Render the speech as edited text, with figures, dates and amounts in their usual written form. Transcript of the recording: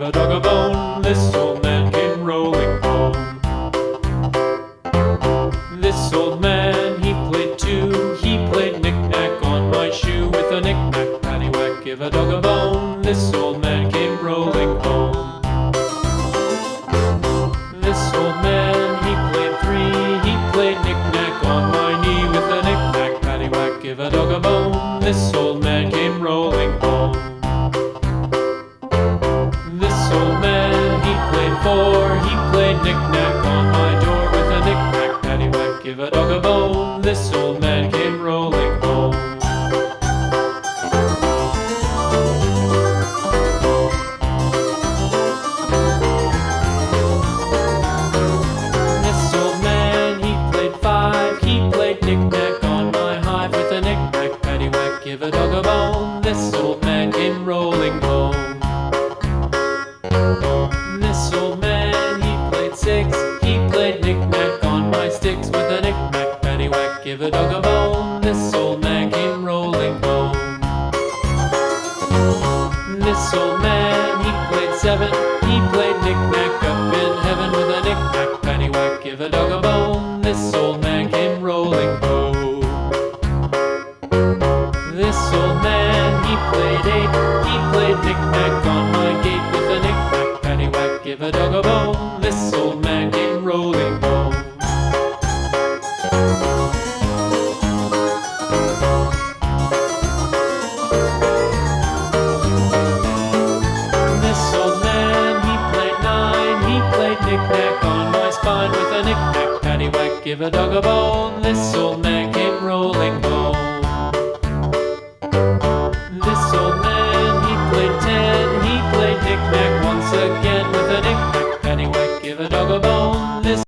a dog a bone. This old man came rolling home. This old man, he played too. He played knick-knack on my shoe. With a knick-knack, paddywhack, give a dog a bone. This old man came rolling home. This old man, he played three. He played knick-knack on my knee. With a knick-knack, paddywhack, give a dog a bone. This old man came rolling home. This old man, he played four. He played knick-knack on my door. With a knick-knack, paddywhack, give a dog a bone. This old man came rolling home. This old man, he played five. He played knick-knack on my hive. With a knick-knack, paddywhack, give a dog a bone. This old man came rolling home. This old man, he played six. He played knick-knack on my sticks. With a knick-knack, paddywhack, give a dog a bone. This old man came rolling home. This old man, he played seven. He played knick-knack up in heaven. With a knick-knack, paddywhack, give a dog a bone. This old man came rolling home. This old man, he played eight. He played knick-knack on my gate. With a knick-knack, paddywhack, give a dog a bone. This old man came rolling home. This old man, he played nine. He played knick-knack on my spine. With a knick-knack, paddywhack, give a dog a bone. This old man came rolling home.